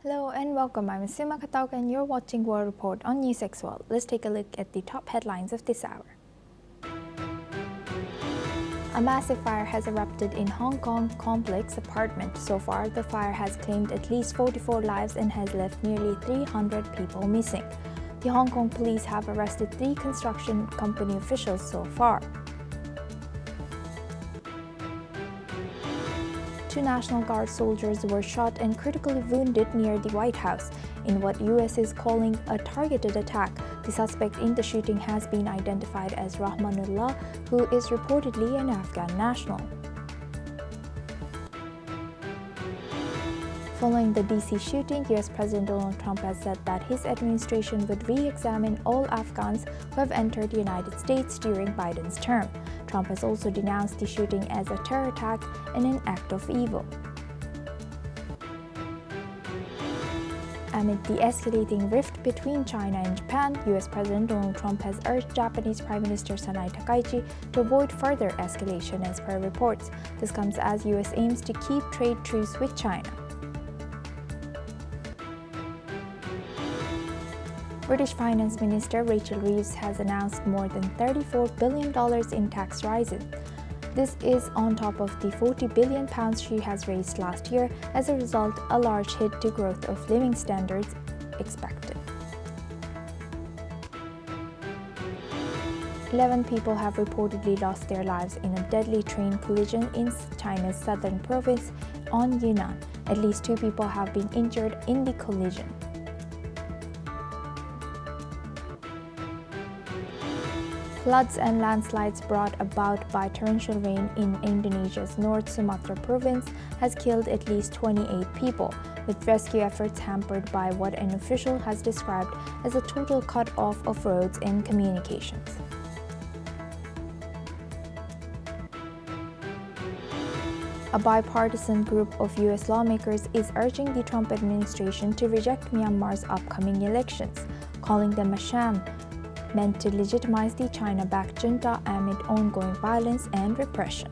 Hello and welcome. I'm Sima Katauk and you're watching World Report on NewsX World. Let's take a look at the top headlines of this hour. A massive fire has erupted in Hong Kong complex apartment. So far, the fire has claimed at least 44 lives and has left nearly 300 people missing. The Hong Kong police have arrested 3 construction company officials so far. 2 National Guard soldiers were shot and critically wounded near the White House in what U.S. is calling a targeted attack. The suspect in the shooting has been identified as Rahmanullah, who is reportedly an Afghan national. Following the D.C. shooting, U.S. President Donald Trump has said that his administration would re-examine all Afghans who have entered the United States during Biden's term. Trump has also denounced the shooting as a terror attack and an act of evil. Amid the escalating rift between China and Japan, U.S. President Donald Trump has urged Japanese Prime Minister Sanai Takaichi to avoid further escalation as per reports. This comes as U.S. aims to keep trade truce with China. British Finance Minister Rachel Reeves has announced more than $34 billion in tax rises. This is on top of the £40 billion she has raised last year. As a result, a large hit to growth of living standards expected. 11 people have reportedly lost their lives in a deadly train collision in China's southern province on Yunnan. At least 2 people have been injured in the collision. Floods and landslides brought about by torrential rain in Indonesia's North Sumatra province has killed at least 28 people, with rescue efforts hampered by what an official has described as a total cut-off of roads and communications. A bipartisan group of U.S. lawmakers is urging the Trump administration to reject Myanmar's upcoming elections, calling them a sham meant to legitimize the China-backed junta amid ongoing violence and repression.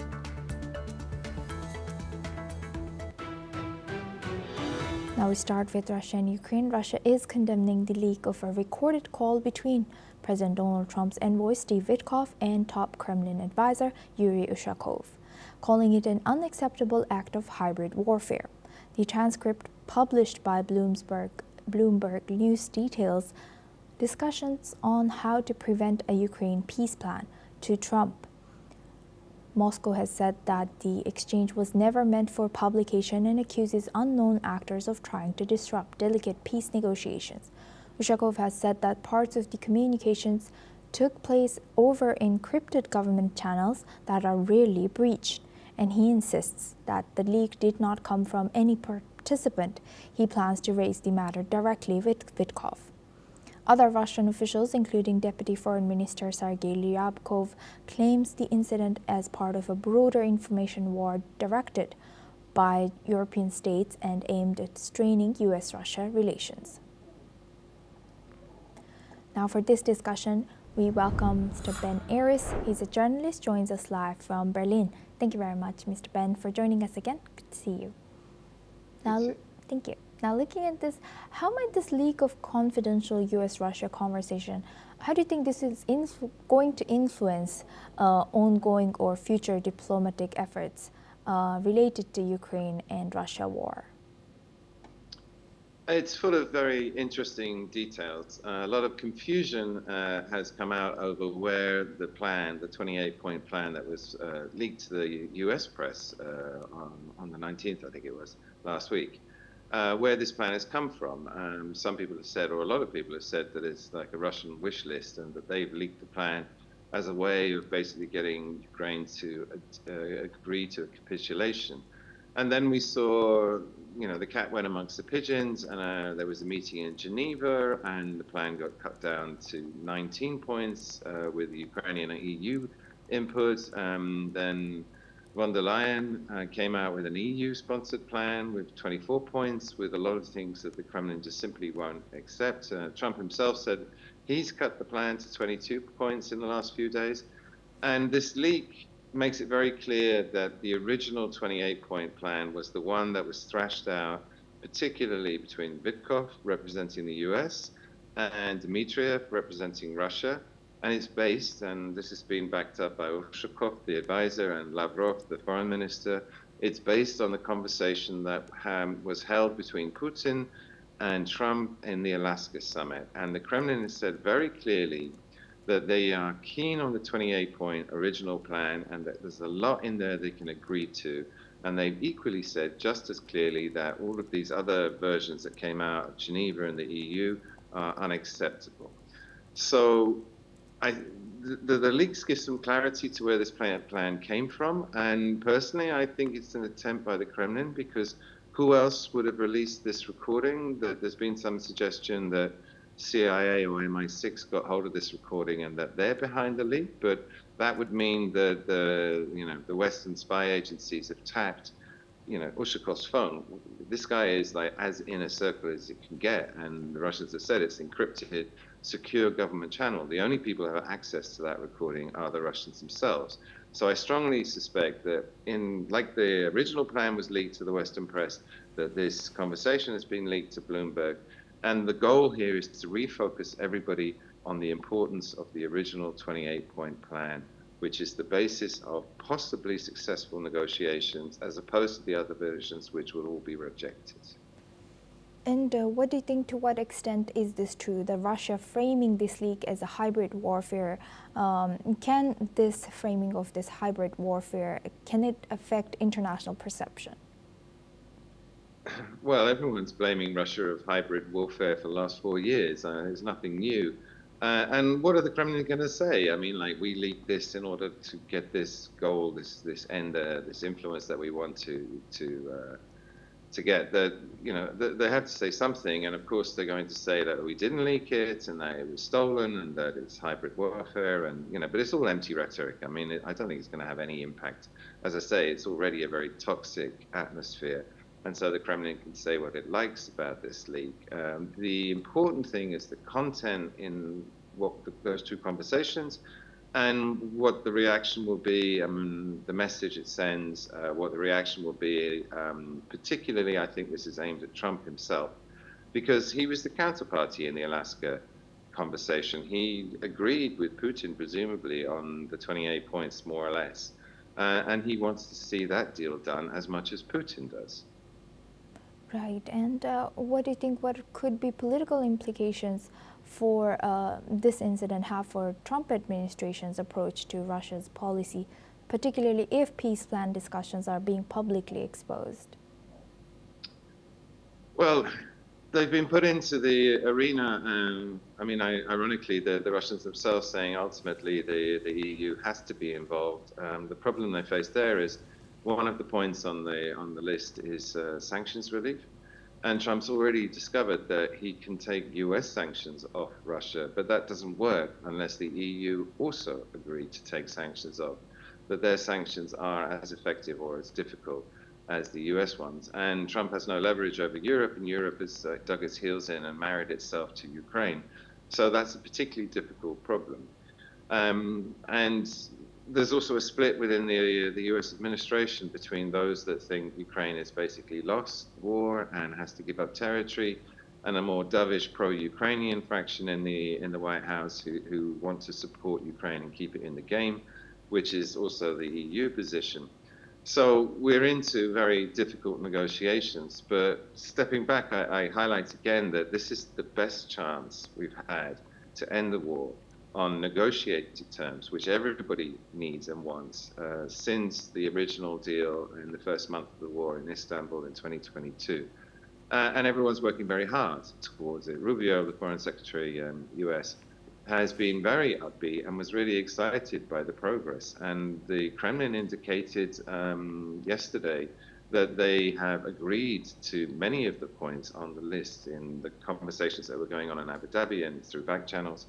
Now we start with Russia and Ukraine. Russia is condemning the leak of a recorded call between President Donald Trump's envoy Steve Witkoff and top Kremlin advisor Yuri Ushakov, calling it an unacceptable act of hybrid warfare. The transcript published by Bloomberg News details discussions on how to prevent a Ukraine peace plan to Trump. Moscow has said that the exchange was never meant for publication and accuses unknown actors of trying to disrupt delicate peace negotiations. Ushakov has said that parts of the communications took place over encrypted government channels that are rarely breached, and he insists that the leak did not come from any participant. He plans to raise the matter directly with Witkoff. Other Russian officials, including Deputy Foreign Minister Sergei Ryabkov, claims the incident as part of a broader information war directed by European states and aimed at straining U.S.-Russia relations. Now for this discussion, we welcome Mr. Ben Aris. He's a journalist, joins us live from Berlin. Thank you very much, Mr. Ben, for joining us again. Good to see you. Thank you. Now, looking at this, how might this leak of confidential U.S.-Russia conversation, how do you think this is going to influence ongoing or future diplomatic efforts related to Ukraine and Russia war? It's full of very interesting details. A lot of confusion has come out over where the plan, the 28-point plan that was leaked to the U.S. press on the 19th, I think it was, last week. Where this plan has come from. Some people have said, or a lot of people have said, that it's like a Russian wish list and that they've leaked the plan as a way of basically getting Ukraine to agree to a capitulation. And then we saw, the cat went amongst the pigeons, and there was a meeting in Geneva, and the plan got cut down to 19 points with Ukrainian and EU input. Then von der Leyen came out with an EU-sponsored plan with 24 points, with a lot of things that the Kremlin just simply won't accept. Trump himself said he's cut the plan to 22 points in the last few days. And this leak makes it very clear that the original 28-point plan was the one that was thrashed out, particularly between Vitkov, representing the US, and Dmitriev, representing Russia. And it's based, and this has been backed up by Ushakov, the advisor, and Lavrov, the foreign minister. It's based on the conversation that was held between Putin and Trump in the Alaska summit. And the Kremlin has said very clearly that they are keen on the 28-point original plan and that there's a lot in there they can agree to. And they've equally said just as clearly that all of these other versions that came out of Geneva and the EU are unacceptable. So the leaks give some clarity to where this plan came from. And personally, I think it's an attempt by the Kremlin, because who else would have released this recording? There's been some suggestion that CIA or MI6 got hold of this recording and that they're behind the leak, but that would mean that the Western spy agencies have tapped Ushakov's phone. This guy is like as in a circle as it can get, and the Russians have said it's encrypted, secure government channel. The only people who have access to that recording are the Russians themselves. So I strongly suspect that like the original plan was leaked to the Western press, that this conversation has been leaked to Bloomberg. And the goal here is to refocus everybody on the importance of the original 28-point plan, which is the basis of possibly successful negotiations, as opposed to the other versions, which will all be rejected. And what do you think, to what extent is this true, that Russia framing this leak as a hybrid warfare? Can this framing of this hybrid warfare, can it affect international perception? Well, everyone's blaming Russia of hybrid warfare for the last 4 years. It's nothing new. And what are the Kremlin going to say? I mean, like, we leaked this in order to get this goal, this end, this influence that we want to get. That they have to say something, and of course they're going to say that we didn't leak it and that it was stolen and that it's hybrid warfare, and but it's all empty rhetoric. I mean, I don't think it's going to have any impact. As I say, it's already a very toxic atmosphere. And so the Kremlin can say what it likes about this leak. The important thing is the content in those two conversations, and what the reaction will be, the message it sends, what the reaction will be. Particularly, I think this is aimed at Trump himself, because he was the counterparty in the Alaska conversation. He agreed with Putin, presumably, on the 28 points, more or less. And he wants to see that deal done as much as Putin does. Right, and what do you think, what could be political implications for this incident have for Trump administration's approach to Russia's policy, particularly if peace plan discussions are being publicly exposed? Well, they've been put into the arena. Ironically, the Russians themselves saying ultimately the EU has to be involved. The problem they face there is, one of the points on the list is sanctions relief, and Trump's already discovered that he can take US sanctions off Russia, but that doesn't work unless the EU also agree to take sanctions off, that their sanctions are as effective or as difficult as the US ones. And Trump has no leverage over Europe, and Europe has dug its heels in and married itself to Ukraine. So that's a particularly difficult problem. And there's also a split within the US administration between those that think Ukraine has basically lost war and has to give up territory, and a more dovish pro-Ukrainian fraction in the White House who want to support Ukraine and keep it in the game, which is also the EU position. So we're into very difficult negotiations, but stepping back, I highlight again that this is the best chance we've had to end the war on negotiated terms, which everybody needs and wants, since the original deal in the first month of the war in Istanbul in 2022. And everyone's working very hard towards it. Rubio, the Foreign Secretary, US, has been very upbeat and was really excited by the progress. And the Kremlin indicated yesterday that they have agreed to many of the points on the list in the conversations that were going on in Abu Dhabi and through back channels.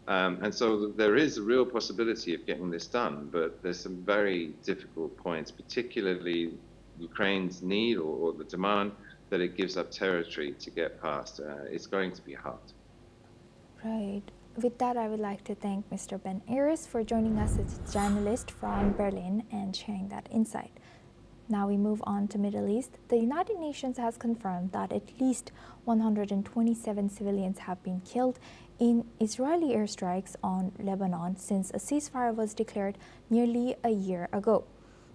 And so there is a real possibility of getting this done, but there's some very difficult points, particularly Ukraine's need or the demand that it gives up territory to get past. It's going to be hard. Right. With that, I would like to thank Mr. Ben Aris for joining us as a journalist from Berlin and sharing that insight. Now we move on to Middle East. The United Nations has confirmed that at least 127 civilians have been killed in Israeli airstrikes on Lebanon since a ceasefire was declared nearly a year ago.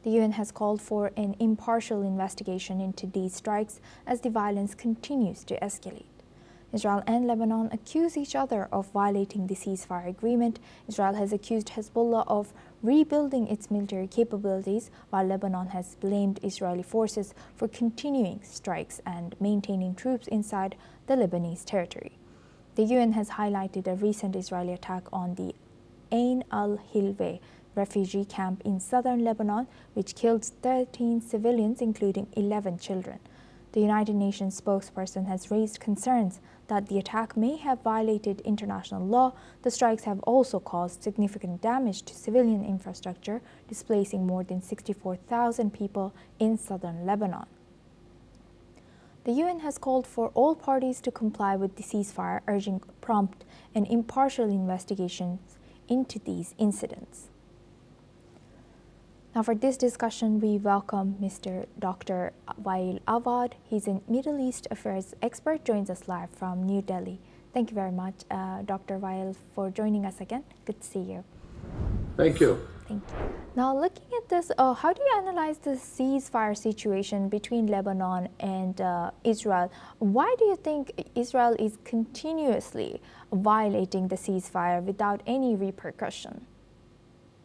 The UN has called for an impartial investigation into these strikes as the violence continues to escalate. Israel and Lebanon accuse each other of violating the ceasefire agreement. Israel has accused Hezbollah of rebuilding its military capabilities, while Lebanon has blamed Israeli forces for continuing strikes and maintaining troops inside the Lebanese territory. The UN has highlighted a recent Israeli attack on the Ain al-Hilweh refugee camp in southern Lebanon, which killed 13 civilians, including 11 children. The United Nations spokesperson has raised concerns that the attack may have violated international law. The strikes have also caused significant damage to civilian infrastructure, displacing more than 64,000 people in southern Lebanon. The UN has called for all parties to comply with the ceasefire, urging prompt and impartial investigations into these incidents. Now, for this discussion, we welcome Mr. Dr. Wael Awad. He's a Middle East affairs expert, joins us live from New Delhi. Thank you very much, Dr. Wael, for joining us again. Good to see you. Thank you. Thank you. Now, looking at this, how do you analyze the ceasefire situation between Lebanon and Israel? Why do you think Israel is continuously violating the ceasefire without any repercussion?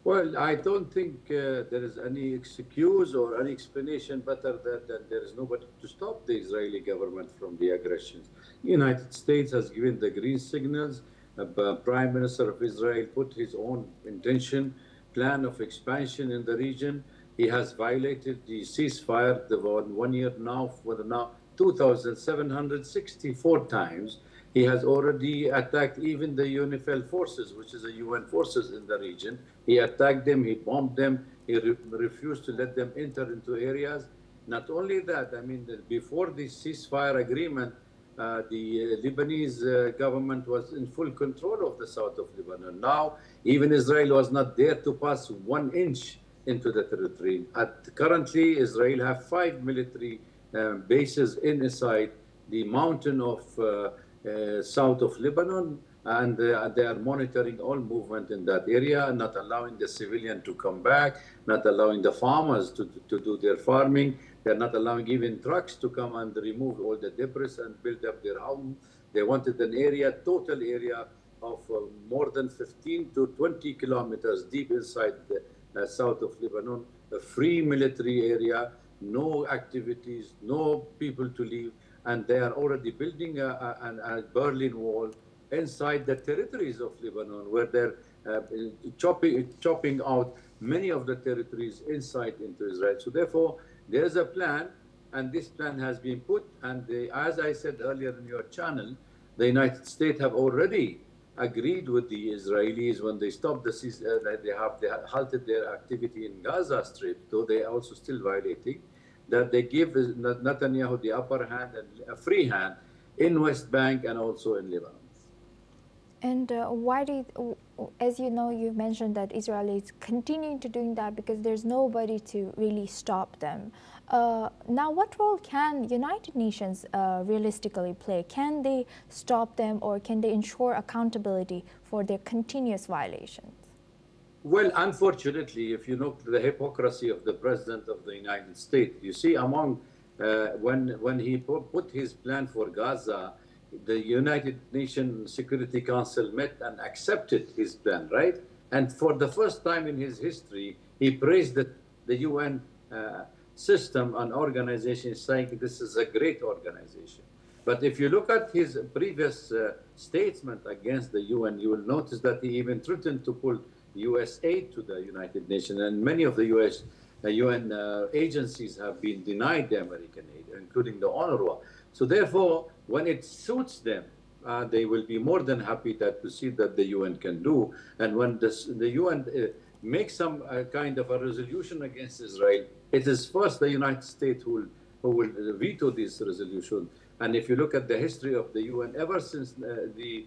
Well, I don't think there is any excuse or any explanation better than there is nobody to stop the Israeli government from the aggressions. The United States has given the green signals. The Prime Minister of Israel put his own intention, plan of expansion in the region. He has violated the ceasefire the 1 year now, for now 2,764 times. He has already attacked even the UNIFIL forces, which is the UN forces in the region. He attacked them, he bombed them, he refused to let them enter into areas. Not only that, I mean, before this ceasefire agreement, the Lebanese government was in full control of the south of Lebanon. Now, even Israel was not there to pass 1 inch into the territory. Currently, Israel have 5 military bases inside the mountain of south of Lebanon, and they are monitoring all movement in that area, not allowing the civilian to come back, not allowing the farmers to do their farming. They're not allowing even trucks to come and remove all the debris and build up their home. They wanted an area, total area of more than 15 to 20 kilometers deep inside the south of Lebanon, a free military area, no activities, no people to leave. And they are already building a Berlin Wall inside the territories of Lebanon, where they're chopping out many of the territories inside into Israel. So therefore, there's a plan, and this plan has been put. And as I said earlier in your channel, the United States have already agreed with the Israelis when they stopped the they halted their activity in Gaza Strip, though they are also still violating, that they give Netanyahu the upper hand and a free hand in West Bank and also in Lebanon. And why do you, as you know, you mentioned that Israel is continuing to doing that because there's nobody to really stop them. Now, what role can United Nations realistically play? Can they stop them, or can they ensure accountability for their continuous violations? Well, unfortunately, if you look at the hypocrisy of the President of the United States, you see among, when he put his plan for Gaza, the United Nations Security Council met and accepted his plan, right? And for the first time in his history, he praised the UN system and organization, saying this is a great organization. But if you look at his previous statement against the UN, you will notice that he even threatened to pull US aid to the United Nations, and many of the UN agencies have been denied the American aid, including the UNRWA. So therefore, when it suits them, they will be more than happy to see that the UN can do. And when the UN makes some kind of a resolution against Israel, it is first the United States who will veto this resolution. And if you look at the history of the UN, ever since the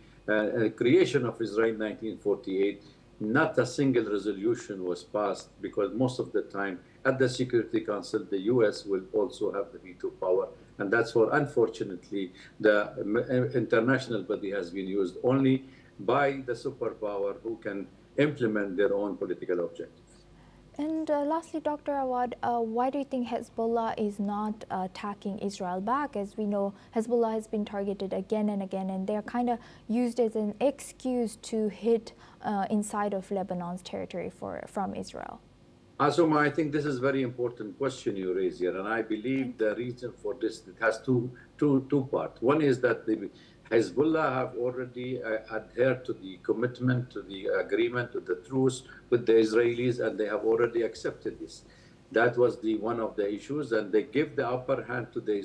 creation of Israel in 1948, not a single resolution was passed because most of the time at the Security Council, the US will also have the veto power. And that's why, unfortunately, the international body has been used only by the superpower who can implement their own political objectives. And lastly, Dr. Awad, why do you think Hezbollah is not attacking Israel back? As we know, Hezbollah has been targeted again and again, and they're kind of used as an excuse to hit inside of Lebanon's territory from Israel. Asuma, I think this is a very important question you raise here, and I believe the reason for this, it has two parts. One is that the Hezbollah have already adhered to the commitment, to the agreement, to the truce with the Israelis, and they have already accepted this. That was one of the issues, and they give the upper hand to the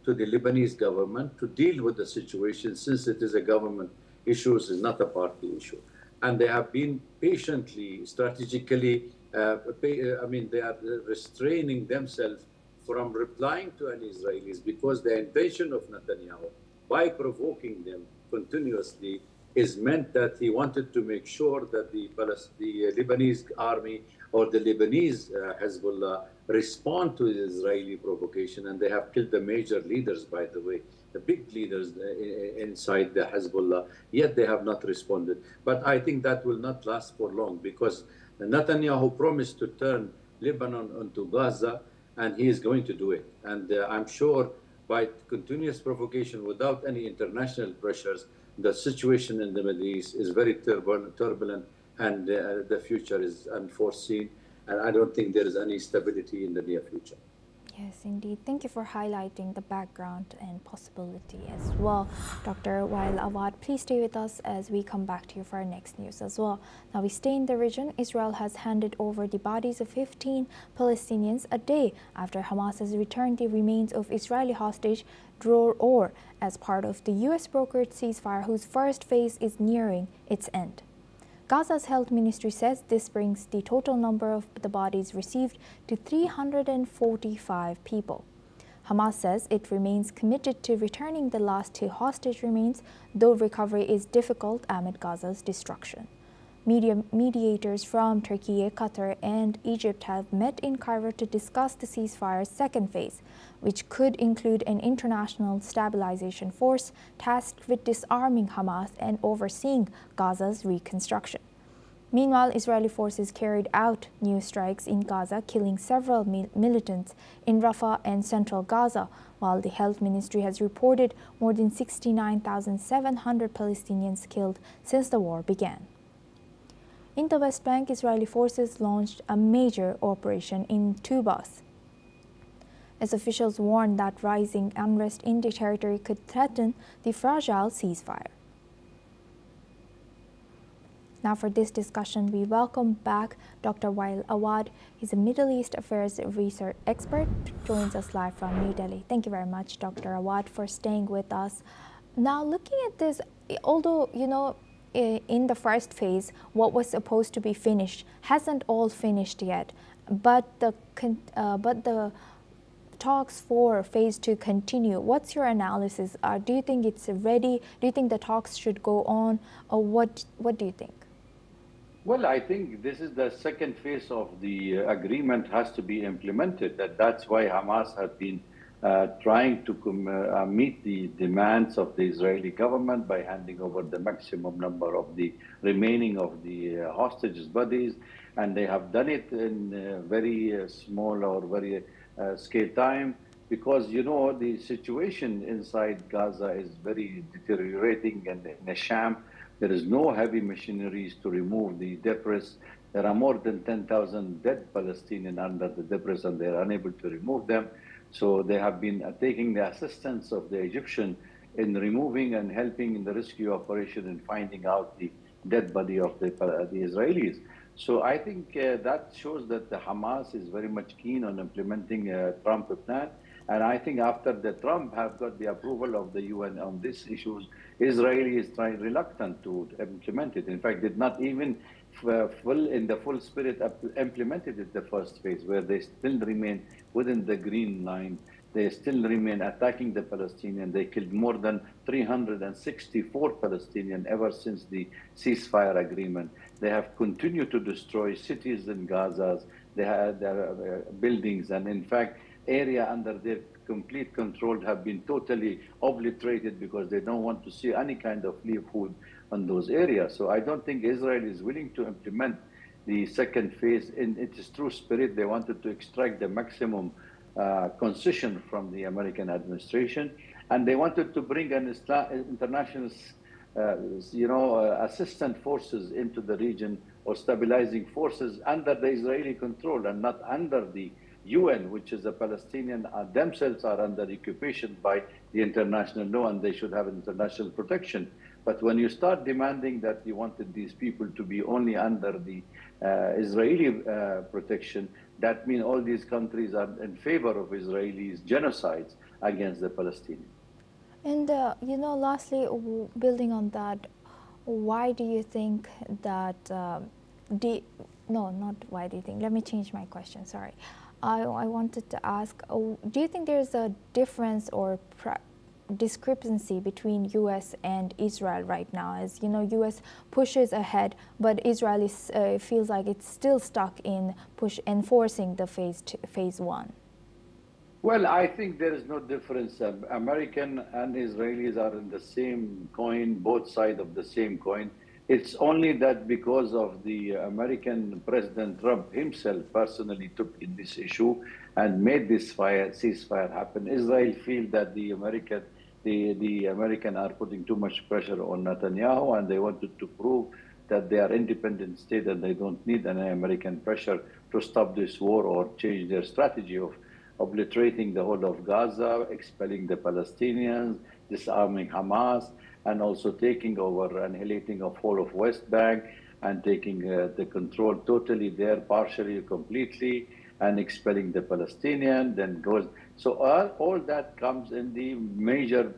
Lebanese government to deal with the situation, since it is a government issue, it's not a party issue. And they have been patiently, strategically, they are restraining themselves from replying to any Israelis, because the intention of Netanyahu, by provoking them continuously, is meant that he wanted to make sure that the Lebanese army or the Lebanese Hezbollah respond to the Israeli provocation. And they have killed the major leaders, by the way, the big leaders inside the Hezbollah, yet they have not responded. But I think that will not last for long, because Netanyahu promised to turn Lebanon into Gaza, and he is going to do it. And I'm sure by continuous provocation without any international pressures, the situation in the Middle East is very turbulent, and the future is unforeseen. And I don't think there is any stability in the near future. Yes, indeed. Thank you for highlighting the background and possibility as well. Dr. Wael Awad, please stay with us as we come back to you for our next news as well. Now we stay in the region. Israel has handed over the bodies of 15 Palestinians a day after Hamas has returned the remains of Israeli hostage Dror Or as part of the U.S. brokered ceasefire, whose first phase is nearing its end. Gaza's health ministry says this brings the total number of the bodies received to 345 people. Hamas says it remains committed to returning the last 2 hostage remains, though recovery is difficult amid Gaza's destruction. Mediators from Turkey, Qatar, and Egypt have met in Cairo to discuss the ceasefire's second phase, which could include an international stabilization force tasked with disarming Hamas and overseeing Gaza's reconstruction. Meanwhile, Israeli forces carried out new strikes in Gaza, killing several militants in Rafah and central Gaza, while the health ministry has reported more than 69,700 Palestinians killed since the war began. In the West Bank, Israeli forces launched a major operation in Tubas, as officials warned that rising unrest in the territory could threaten the fragile ceasefire. Now for this discussion, we welcome back Dr. Wael Awad. He's a Middle East Affairs research expert, joins us live from New Delhi. Thank you very much, Dr. Awad, for staying with us. Now looking at this, although, in the first phase, what was supposed to be finished hasn't all finished yet, but the talks for phase 2 continue. What's your analysis? Do you think it's ready? Do you think the talks should go on, or what do you think? Well, I think this is the second phase of the agreement has to be implemented. That's why Hamas has been trying to meet the demands of the Israeli government by handing over the maximum number of the remaining of the hostages' bodies. And they have done it in very small or very scale time, because, the situation inside Gaza is very deteriorating and in a sham. There is no heavy machineries to remove the debris. There are more than 10,000 dead Palestinians under the debris, and they are unable to remove them. So they have been taking the assistance of the Egyptian in removing and helping in the rescue operation and finding out the dead body of the Israelis. So I think that shows that the Hamas is very much keen on implementing a Trump plan. And I think after the Trump have got the approval of the UN on these issues, Israel is reluctant to implement it. In fact, did not even in the full spirit implemented it the first phase, where they still remain within the green line they still remain attacking the Palestinians. They killed more than 364 Palestinians ever since the ceasefire agreement. They have continued to destroy cities in Gaza. They had their buildings, and in fact, area under their complete control have been totally obliterated because they don't want to see any kind of livelihood on those areas. So I don't think Israel is willing to implement the second phase in its true spirit. They wanted to extract the maximum concession from the American administration, and they wanted to bring an international, assistant forces into the region, or stabilizing forces under the Israeli control and not under the UN, which is the Palestinian themselves are under occupation by the international law, and they should have international protection. But when you start demanding that you wanted these people to be only under the Israeli protection, that means all these countries are in favor of Israelis' genocides against the Palestinians. And, lastly, building on that, why do you think that, no, not why do you think, let me change my question, sorry. I wanted to ask, do you think there's a difference or discrepancy between U.S. and Israel right now? As you know, U.S. pushes ahead, but Israel feels like it's still stuck in enforcing the phase one. Well, I think there is no difference. American and Israelis are in the same coin, both sides of the same coin. It's only that because of the American President Trump himself personally took in this issue and made this ceasefire happen. Israel feel that the American are putting too much pressure on Netanyahu, and they wanted to prove that they are independent state and they don't need any American pressure to stop this war or change their strategy of obliterating the whole of Gaza, expelling the Palestinians, disarming Hamas, and also taking over, annihilating of whole of West Bank, and taking the control totally there, partially, completely, and expelling the Palestinian, then goes. So all that comes in the major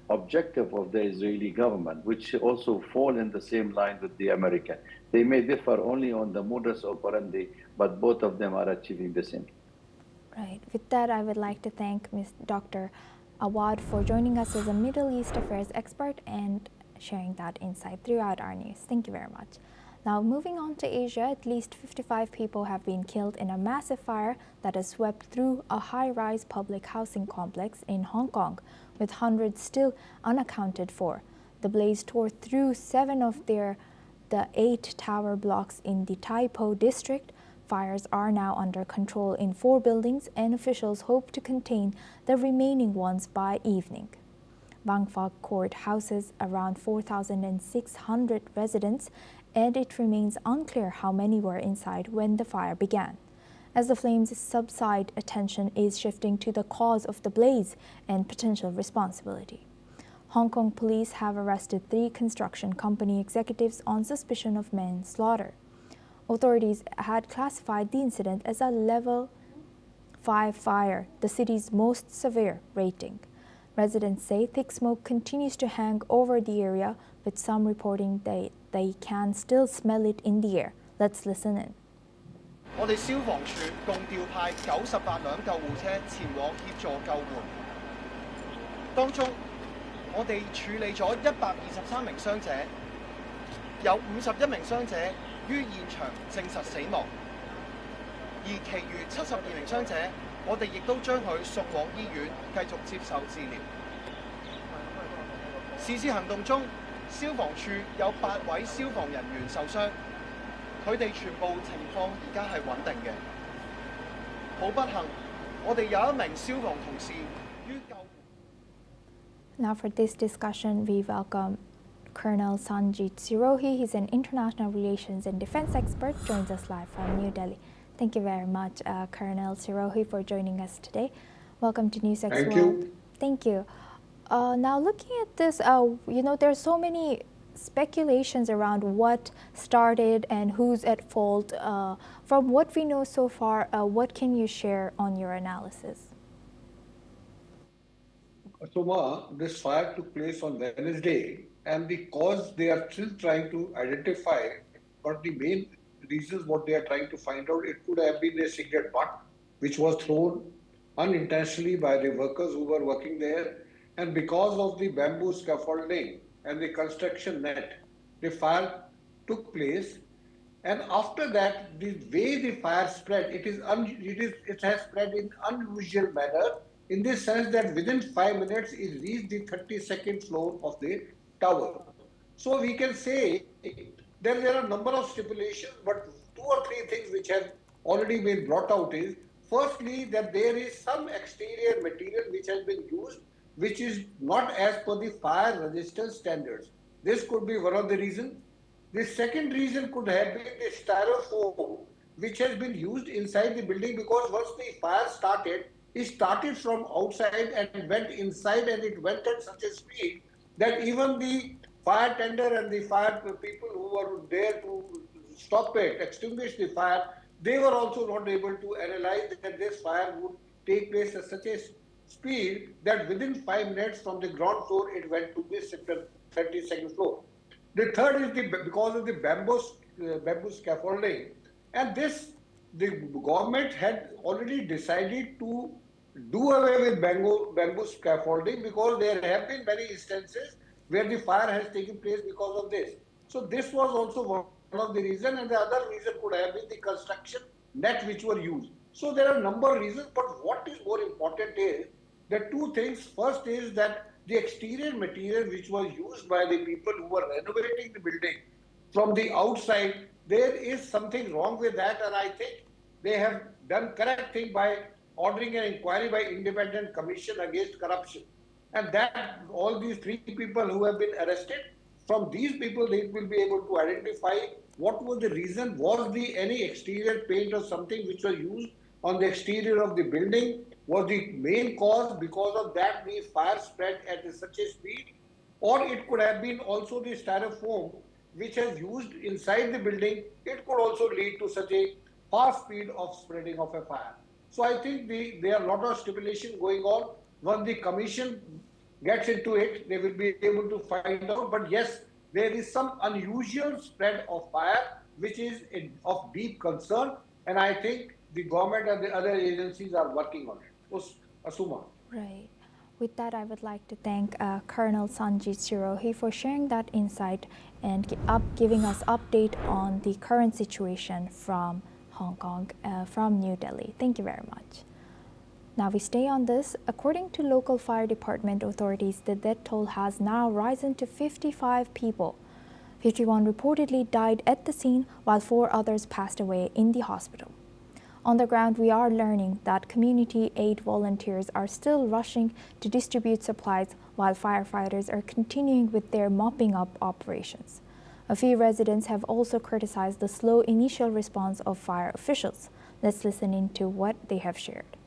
objective of the Israeli government, which also fall in the same line with the American. They may differ only on the modus operandi, but both of them are achieving the same. Right. With that, I would like to thank Dr. Awad for joining us as a Middle East affairs expert and sharing that insight throughout our news. Thank you very much. Now, moving on to Asia, at least 55 people have been killed in a massive fire that has swept through a high-rise public housing complex in Hong Kong, with hundreds still unaccounted for. The blaze tore through 7 of the 8 tower blocks in the Tai Po district. Fires are now under control in 4 buildings, and officials hope to contain the remaining ones by evening. Bang Phak Court houses around 4,600 residents, and it remains unclear how many were inside when the fire began. As the flames subside, attention is shifting to the cause of the blaze and potential responsibility. Hong Kong police have arrested 3 construction company executives on suspicion of manslaughter. Authorities had classified the incident as a level 5 fire, the city's most severe rating. Residents say thick smoke continues to hang over the area, with some reporting they can still smell it in the air. Let's listen in. 我哋消防處共調派98輛救護車前往協助救援，當中我哋處理咗123名傷者，有51名傷者於現場證實死亡，而其餘72名傷者，我哋亦都將佢送往醫院繼續接受治療。是次行動中，消防處有8位消防人員受傷，佢哋全部情況而家係穩定嘅。好不幸，我哋有一名消防同事於救援。Now for this discussion, we welcome Colonel Sanjit Sirohi. He's an international relations and defense expert, joins us live from New Delhi. Thank you very much, Colonel Sirohi, for joining us today. Welcome to NewsX World. Thank you. Thank you. Now, looking at this, there's so many speculations around what started and who's at fault. From what we know so far, what can you share on your analysis? So, this fire took place on Wednesday, and the cause they are still trying to identify, but the main reasons what they are trying to find out, it could have been a cigarette butt which was thrown unintentionally by the workers who were working there. And because of the bamboo scaffolding and the construction net, the fire took place. And after that, the way the fire spread, it has spread in unusual manner, in the sense that within 5 minutes it reached the 32nd floor of the tower. So we can say there are a number of stipulations, but two or three things which have already been brought out is, firstly, that there is some exterior material which has been used which is not as per the fire resistance standards. This could be one of the reasons. The second reason could have been the styrofoam which has been used inside the building, because once the fire started, it started from outside and went inside, and it went at such a speed that even the fire tender and the fire people who were there to stop it, extinguish the fire, they were also not able to analyze that this fire would take place at such a speed that within 5 minutes from the ground floor it went to the 32nd floor. The third is because of the bamboo scaffolding, and this the government had already decided to do away with bamboo scaffolding, because there have been many instances where the fire has taken place because of this. So this was also one of the reasons, and the other reason could have been the construction net which were used. So there are a number of reasons, but what is more important is the two things. First is that the exterior material which was used by the people who were renovating the building from the outside, there is something wrong with that, and I think they have done correct thing by ordering an inquiry by independent commission against corruption. And that all these three people who have been arrested, from these people they will be able to identify what was the reason, was the any exterior paint or something which was used on the exterior of the building was the main cause, because of that the fire spread at such a speed, or it could have been also the styrofoam which has used inside the building, it could also lead to such a fast speed of spreading of a fire. So I think there are a lot of stipulation going on. When the commission gets into it, they will be able to find out. But yes, there is some unusual spread of fire which is of deep concern, and I think the government and the other agencies are working on it. Asuma. Right. With that, I would like to thank Colonel Sanjit Sirohi for sharing that insight and giving us update on the current situation from Hong Kong, from New Delhi. Thank you very much. Now we stay on this. According to local fire department authorities, the death toll has now risen to 55 people. 51 reportedly died at the scene, while 4 others passed away in the hospital. On the ground, we are learning that community aid volunteers are still rushing to distribute supplies, while firefighters are continuing with their mopping up operations. A few residents have also criticized the slow initial response of fire officials. Let's listen into what they have shared.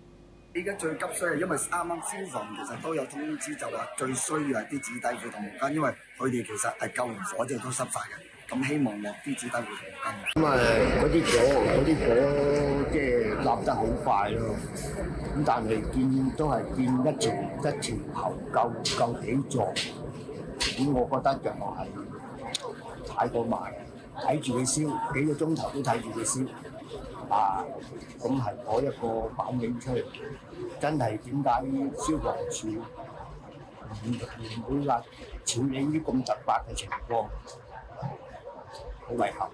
而家最急需係因為啱啱消防其實都有通知，就話最需要係啲紙底褲同毛巾，因為佢哋其實係救完火之後都濕晒嘅，咁希望落啲紙底褲同毛巾。咁嗰啲火即係攬得好快咯，咁但係都係見一條喉夠幾座，咁我覺得就係太過慢，睇住佢燒幾個鐘頭都睇住佢燒。 咁係攞一個反映出嚟，真係點解消防處唔會話處理呢啲咁突發嘅情況？好遺憾。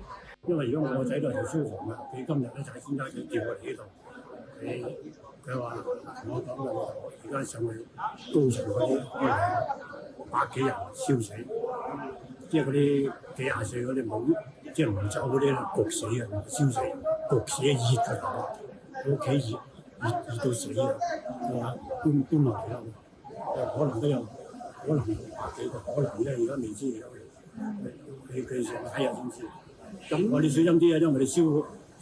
因為如果我個仔都係做消防嘅，佢今日咧就係先生叫我嚟呢度，佢話同我講嘅，而家上去高層嗰啲百幾人燒死，即係嗰啲幾廿歲嗰啲冇。 即係唔走嗰啲焗死啊，燒死，焗死熱㗎，屋企熱到死啊！佢話搬落嚟啦，可能都有，可能百幾個，可能咧而家未知嚟。佢上睇下先知。咁我哋小心啲啊，因為我哋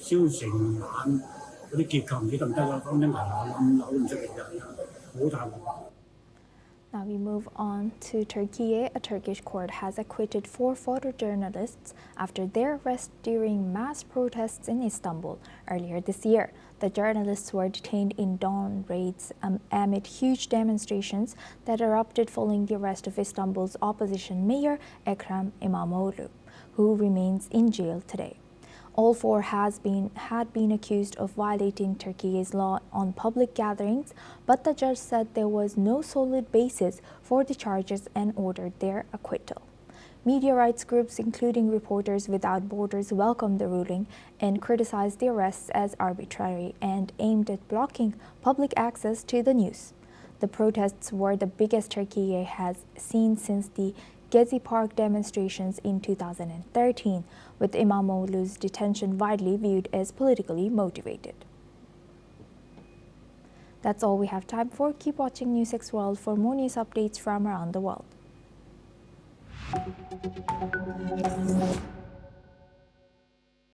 燒成晚嗰啲結構唔知得唔得啊？講緊冧樓唔出奇㗎，好大鑊。 Now we move on to Turkey. A Turkish court has acquitted 4 photojournalists after their arrest during mass protests in Istanbul earlier this year. The journalists were detained in dawn raids amid huge demonstrations that erupted following the arrest of Istanbul's opposition mayor Ekrem İmamoğlu, who remains in jail today. All four had been accused of violating Turkey's law on public gatherings, but the judge said there was no solid basis for the charges and ordered their acquittal. Media rights groups, including Reporters Without Borders, welcomed the ruling and criticized the arrests as arbitrary and aimed at blocking public access to the news. The protests were the biggest Turkey has seen since the Gezi Park demonstrations in 2013, with Imamoglu's detention widely viewed as politically motivated. That's all we have time for. Keep watching NewsX World for more news updates from around the world.